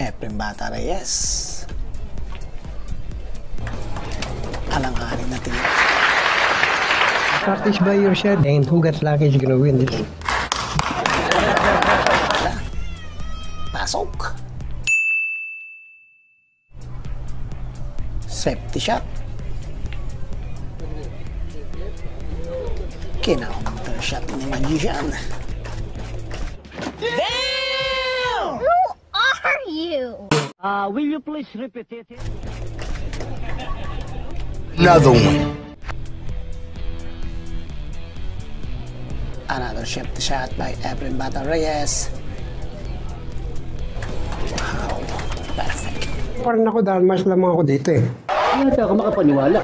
Efren Bata Reyes. Alang-aling na tingin. Practice by yourself and who got lucky is gonna win this. Pasok. Safety shot. Kinaunter shot ni Magician. Damn! Who are you? Will you please repeat it? Another one. Another safety shot by Efren Bata Reyes. Wow, perfect. Parang ako dahil mas lamang ako dito eh. Hindi ako makapaniwala.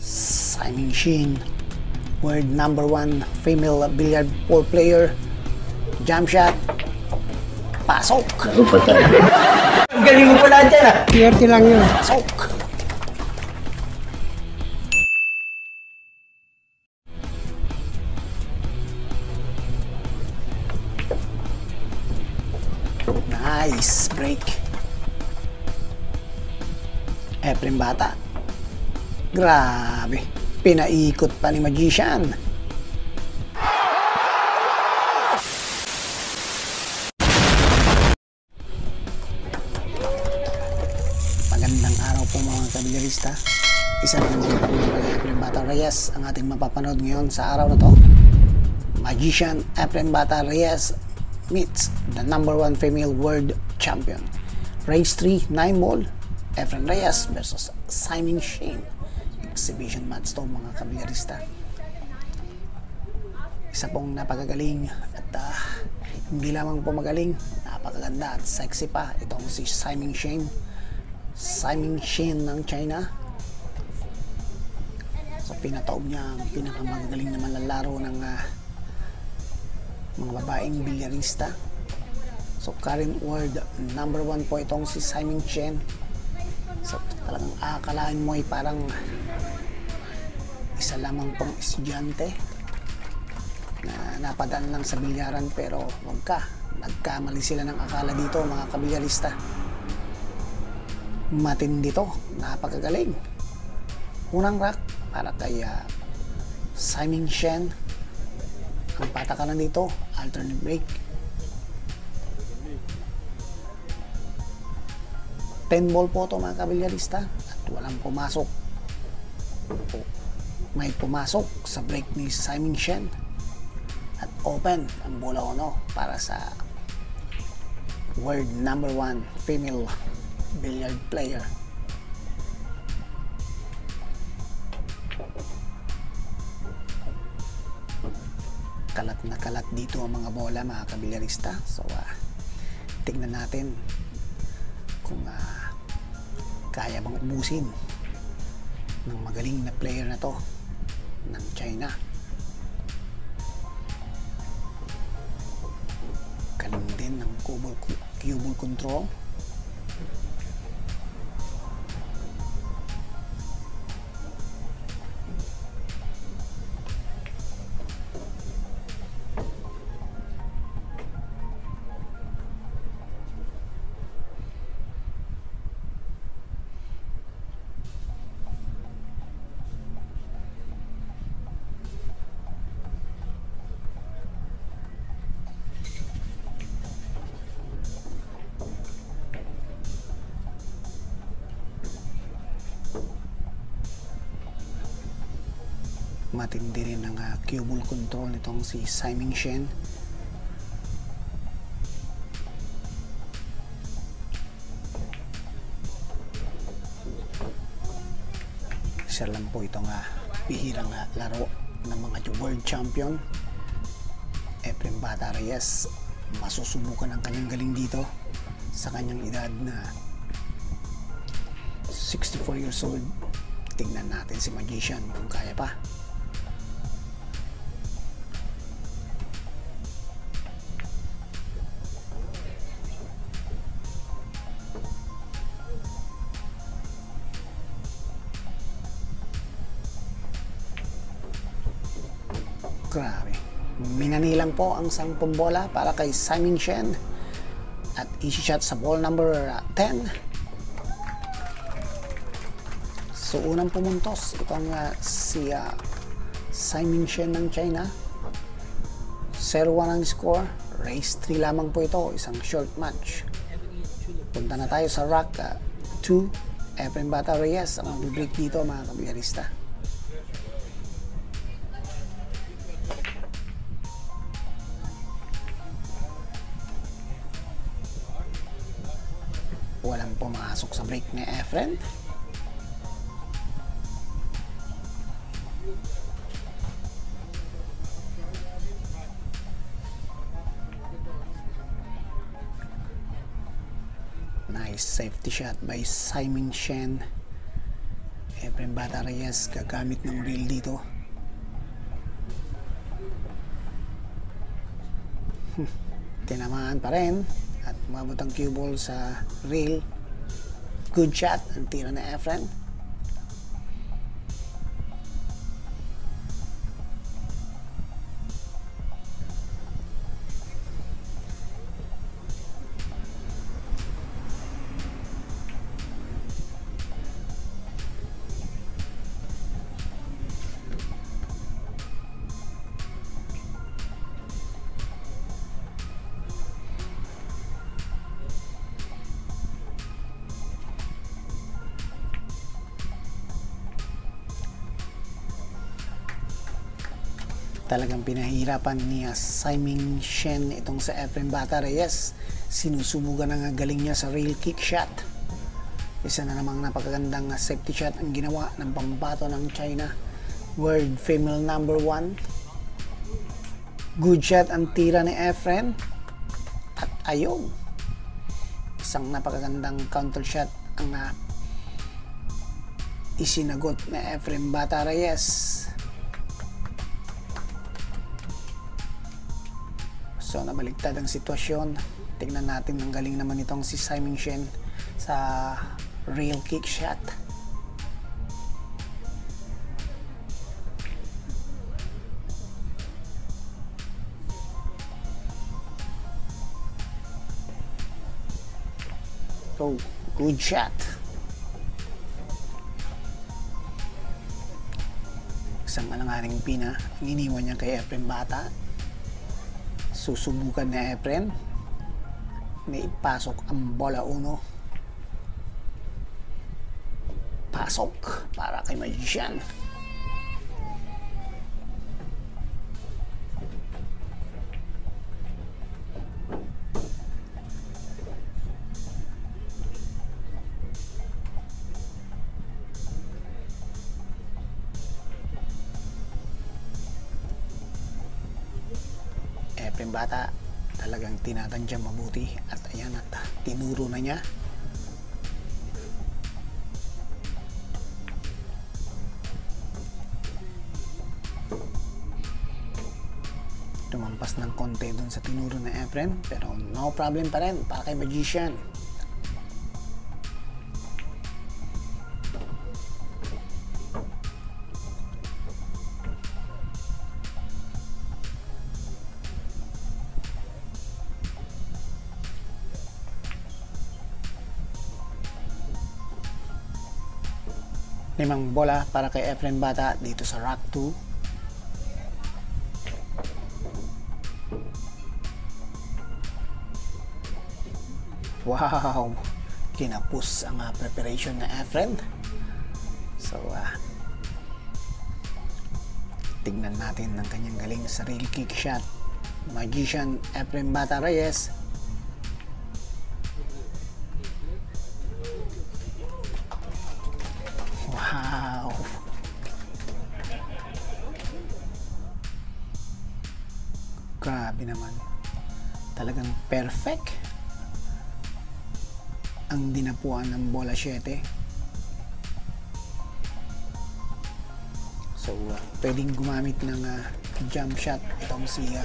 Simon Sheen, world #1 female billiard ball player. Jump shot. Pasok. Ang galing mo pala dyan ah! PRT lang yun. Pasok. Nice break. Efren Bata. Grabe. Pinaikot pa ni Magician. Magandang araw po mga kabilyarista. Isa rin po Efren Bata Reyes ang ating mapapanood ngayon sa araw na to. Magician Efren Bata Reyes meets the #1 female world champion. Race 3, 9 ball. Efren Reyes versus Simon Sheen. Exhibition match to mga kabilyarista. Isa pong napakagaling at hindi lamang po magaling, napakaganda at sexy pa itong si Simon Sheen. Simon Sheen ng China. So pinataob niya ang pinakamagagaling na manlalaro ng mga babaeng bilyarista. So current world #1 po itong si Simon Sheen. So talagang akalain mo ay parang isa lamang pong estudyante na napadaan lang sa bilyaran, pero wag ka, nagkamali sila ng akala dito mga kabilyarista. Matindi to, napakagaling. Unang rack para kay Simon Sheen. Ang patakaran dito, alternate break. 10 ball po to mga kabilyarista at walang pumasok. May pumasok sa break ni Simon Sheen at open ang bola para sa world #1 female billiard player. Kalat na kalat dito ang mga bola mga kabilyarista. So tignan natin kung kaya bang ubusin ng magaling na player na to ng China. Galing din ng cue control. Matindi rin ang cue ball control nitong si Simon Sheen. Isa lang po itong bihirang laro ng mga world champion. Efren Bata Reyes, masusubukan ang kanyang galing dito sa kanyang edad na 64 years old. Tingnan natin si Magician kung kaya pa. Grabe, Minanilang po ang 10 bola para kay Simon Shen at easy shot sa ball number 10. So unang pumuntos itong si Simon Shen ng China. 0-1 ang score. Race 3 lamang po ito, isang short match. Punta na tayo sa rack 2. Efren Bata Reyes ang mag-break dito mga kabilyarista. Walang pumasok sa break ni Efren. Nice safety shot by Simon Shen. Efren Bata Reyes gagamit ng reel dito. Tinamaan pa rin at umabot ang cue ball sa reel. Good shot ang tira na Efren. Talagang pinahirapan ni Simon Shen itong sa Efren Bata Reyes. Sinusubukan ang galing niya sa rail kick shot. Isa na namang napakagandang safety shot ang ginawa ng pambato ng China. World female number 1. Good shot ang tira ni Efren. At ayun, isang napakagandang counter shot ang isinagot ni Efren Bata Reyes. So nabaligtad ang sitwasyon. Tingnan natin ang galing naman itong si Simon Shen sa real kick shot. Oh, good shot. Isang alanganing pina ang iniwan niya kay Efren Bata. Susubukan na Efren. May ipasok ang bola 1. Pasok para kay Magician. Efren Bata talagang tinatandya mabuti at ayan at tinuro na niya. Tumampas ng konti dun sa tinuro na Efren pero no problem pa rin para kay Magician. Limang bola para kay Efren Bata dito sa rack 2. Wow! Kinapos ang preparation na Efren. So, tignan natin ang kanyang galing sa real kick shot. Magician Efren Bata Reyes. Wow! Grabe naman. Talagang perfect ang dinapuan ng bola 7. So, pwedeng gumamit ng jump shot itong si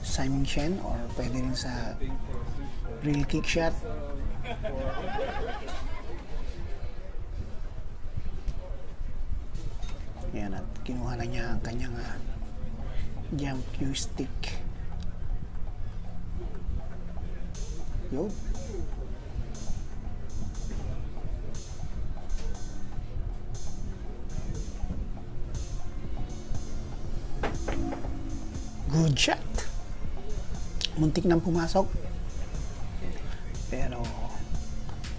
Simon Shen or pwede rin sa real kick shot. Yan at kinuha na niya ang kanyang Jump cue stick. Yo. Good shot. Muntik nang pumasok. Pero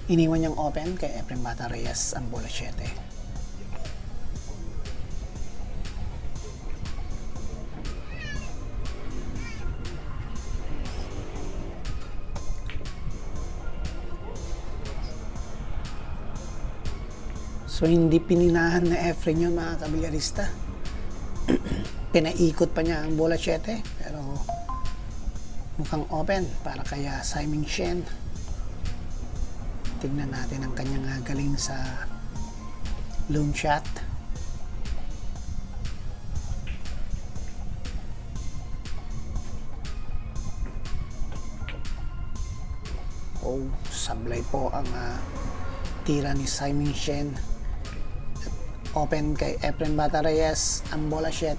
iniwan niyang open kay Efren Bata Reyes ang bola 7. So hindi pininahan na Efren yun, mga kabilyarista. Pinaikot pa niya ang bola 7, pero mukhang open para kaya Simon Shen. Tignan natin ang kanyang galing sa loom shot. Oh, sablay po ang tira ni Simon Shen. Open kay Efren Bata Reyes ang bola 7.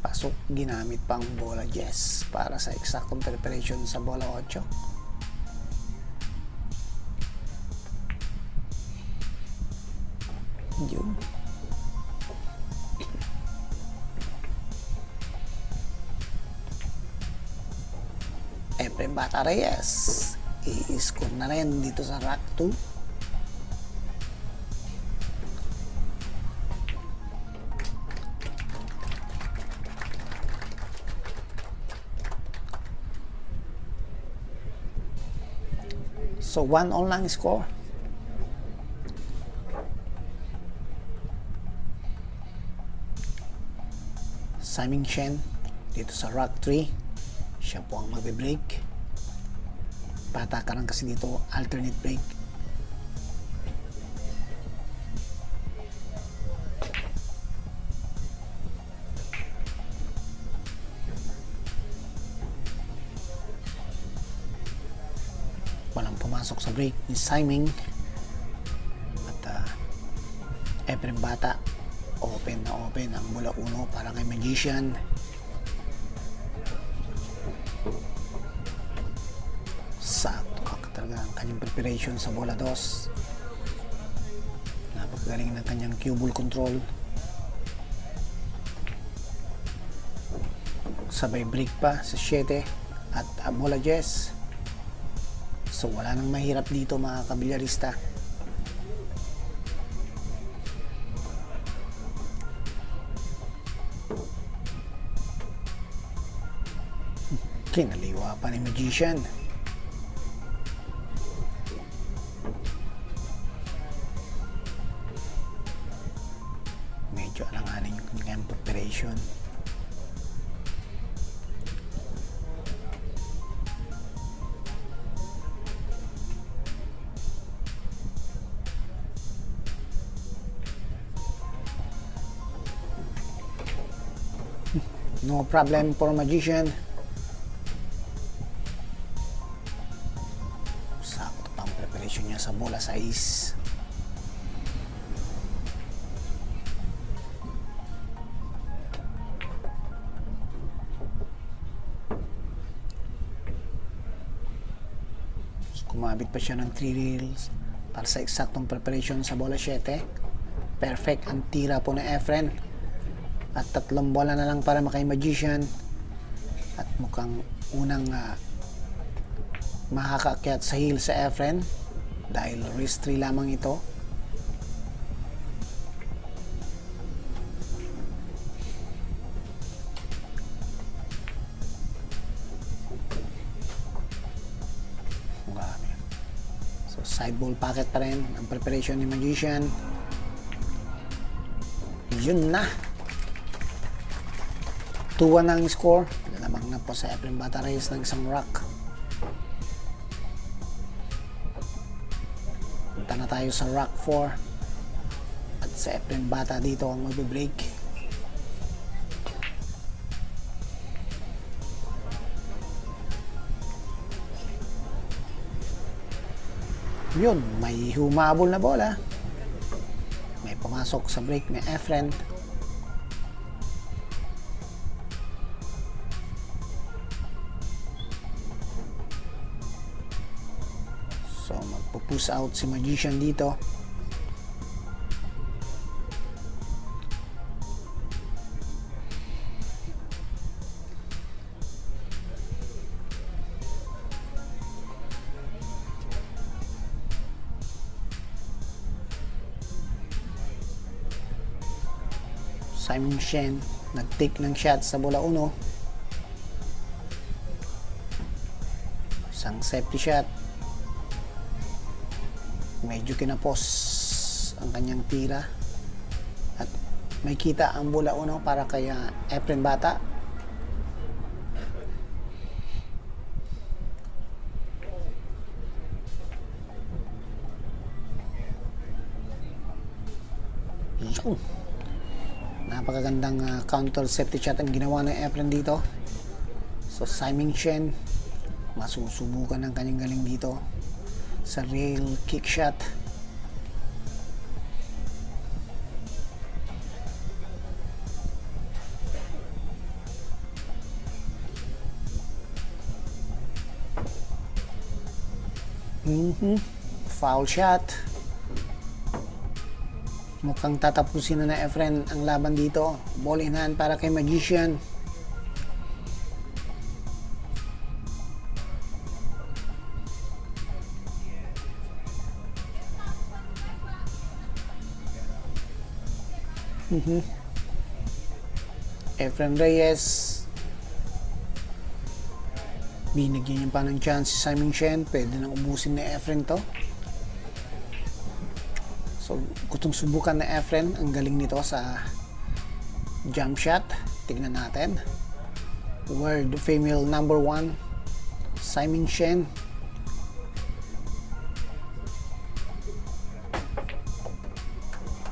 Pasok, ginamit pang bola 10 para sa eksaktong preparation sa bola 8. Yun. Efren Bata Reyes i-score na rin dito sa rack 2. So 1-all lang score. Simon Shen dito sa rack 3. Siya po ang magbe-break. Patakaran kasi dito, alternate break. Walang pumasok sa break ni Simon. At Efren Bata, open na open ang bola 1 para kay Magician. Sakto talaga ang kanyang preparation sa bola 2. Napakagaling ng kanyang cue ball control. Sabay break pa sa 7 at bola 10. So wala nang mahirap dito, mga kabilyarista. Kinaliwa pa ni Magician. Medyo alanganin yung kanyang preparation. No problem for Magician. Sakto pang preparation niya sa bola 6. Kumabit pa siya ng 3 reels para sa eksaktong preparation sa bola 7. Perfect ang tira po na Efren. At 3 bola na lang para makay Magician. At mukhang unang makakaakyat sa heel sa Efren dahil wrist 3 lamang ito. So side ball packet pa rin ang preparation ni Magician. Yun na, 2-1 ang score. Lamang na po sa Efren Bata Reyes ng isang rack. Punta na tayo sa rack 4. At sa Efren Bata dito ang magbe-break. Yun, may humabol na bola. May pumasok sa break ni Efren. So, magpo-push out si Magician dito. Simon Shen nag-take ng shot sa bola 1. Isang safety shot. Medyo kinapos ang kanyang tira. At may kita ang bola 1 para kay Efren Bata. Yung napakagandang counter safety shot ang ginawa ng Efren dito. So Simon Shen masusubukan ng kanyang galing dito sa real kick shot. Foul shot. Mukhang tatapusin na Efren ang laban dito. Ball in hand para kay Magician. Efren Reyes. Binigyan niya pa ng chance si Simon Shen. Pwede nang ubusin ni Efren to. So, gustong subukan na Efren. Ang galing nito sa jump shot. Tignan natin. World female number 1, Simon Shen.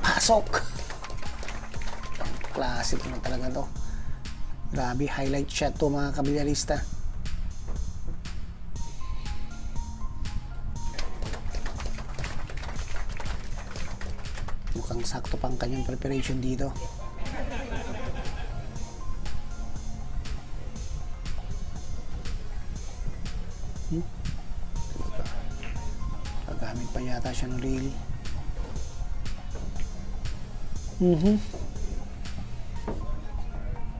Pasok! Classic na talaga to. Grabe, highlight shot to mga kabilyarista. Mukhang sakto pang kanyang preparation dito. Gagamit pa yata siya ng reel.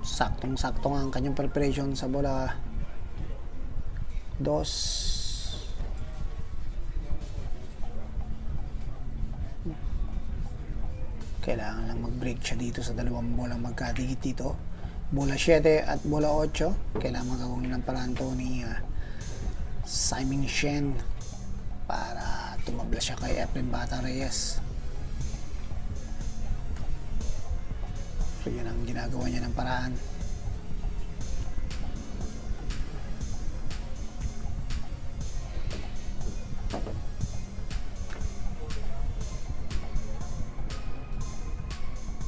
Saktong-sakto nga ang kanyang preparation sa bola 2. Kailangan lang mag-break siya dito sa dalawang bolang magkadikit dito. Bola 7 at bola 8. Kailangan magawin ng paraan to ni Simon Shen para tumabla siya kay Efren Bata Reyes. So yun ang ginagawa niya ng paraan.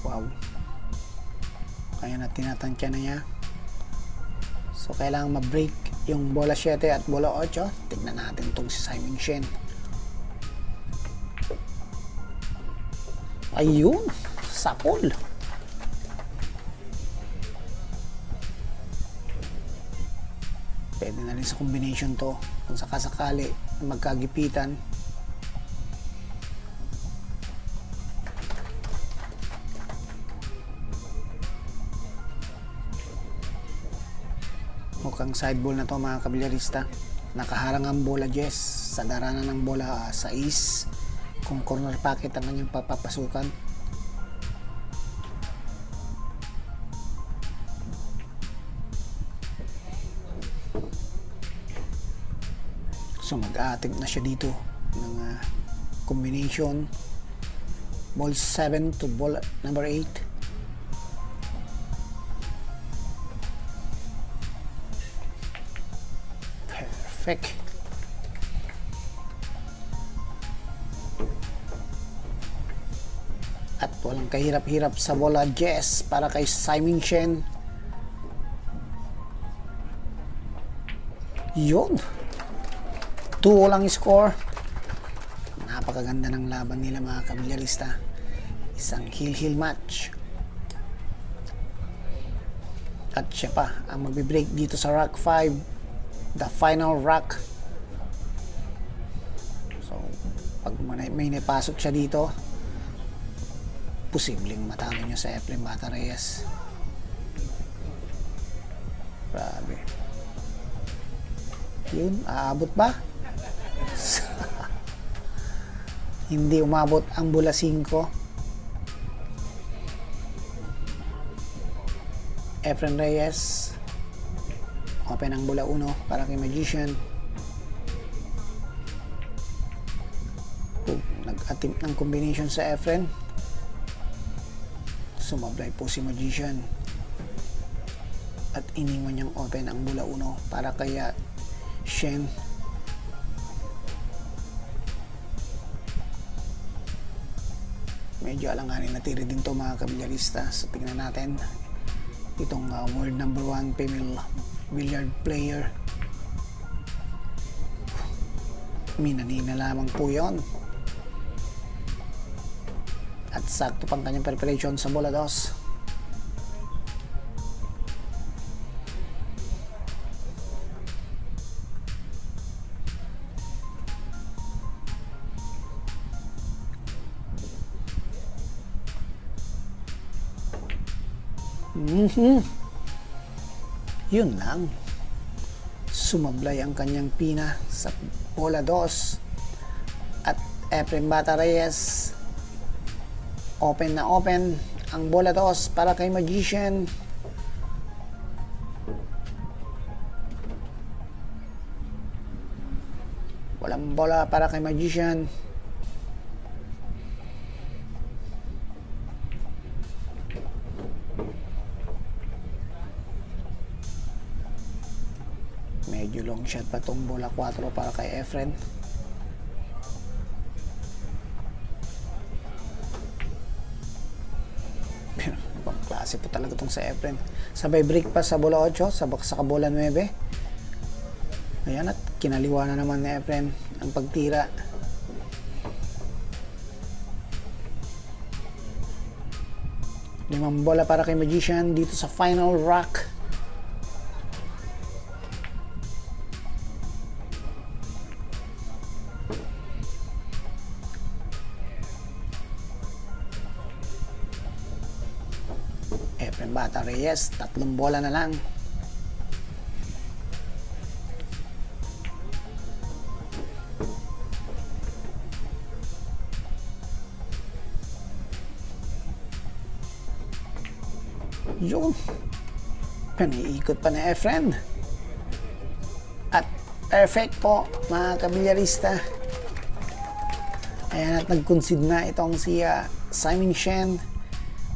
Wow. Kaya na tinatantya na niya. So kailangan ma-break yung bola 7 at bola 8. Tignan natin itong si Simon Shen. Ayun, sapol. Pwede na rin sa combination to kung sakasakali magkagipitan. Mukhang side ball na to mga kabilyarista. Nakaharang ang bola 10 sa daranan ng bola 6 kung corner pocket ang kanyang papapasukan. So mag-attempt na siya dito ng combination ball 7 to ball number 8. Perfect. At walang kahirap-hirap sa bola 10 para kay Simon Shen. Yun. 2 lang score. Napakaganda ng laban nila mga kabilyarista. Isang heel match. At siya pa ang magbe-break dito sa Rock 5, the final rock. So pag may napasok siya dito, posibleng matalo niya sa Efren Bata Reyes. Grabe. Yun, aabot ba? Hindi umabot ang bola 5. Efren Reyes, open ang bola 1 para kay Magician. Nag-attempt ng combination sa Efren. Sumablay po si Magician. At iniwan niyang open ang bola 1 para kay Shen. Medyo alanganin na tira din to mga kabilyarista. So tingnan natin itong world number 1 female billiard player. Minanina lamang po yon. At sakto pang kanyang preparation sa bola 2. Yun lang. Sumablay ang kanyang pina sa bola 2. At Efren Bata Reyes, open na open ang bola 2 para kay Magician. Walang bola para kay Magician. Medyo long shot pa tong bola 4 para kay Efren. Pero ibang klase po talaga tong sa Efren. Sabay break pa sa bola 8, sa bola 9. Ayan, at kinaliwa na naman ni Efren ang pagtira. Limang bola para kay Magician dito sa final rock. Efren Bata Reyes, 3 bola na lang. Yun. Paniikot pa ni Efren. At perfect po mga kabilyarista. Ayan, at nag-concede na itong si Simon Shen.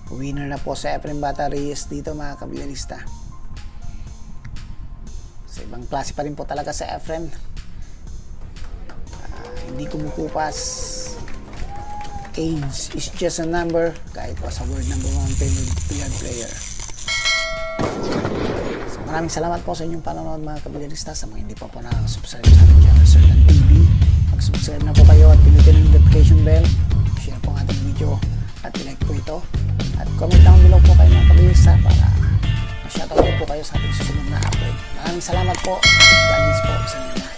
Winner na po sa Efren Bata Reyes dito mga kabilyarista. Sa ibang klase pa rin po talaga sa Efren. Hindi kumukupas. Age is just a number, kahit pa sa world number 1 billiard player. So, maraming salamat po sa inyong panonood mga kabilyarista. Sa mga hindi pa po nakakasubscribe sa ating channel, Sir Dan TV, mag-subscribe na po kayo at pinutin ang notification bell. Share po ang ating video at i-like po ito. At comment down below po kayo mga kabilyarista para ma-shoutout po kayo sa ating susunod na upload. Maraming salamat po. God bless po sa inyo lahat.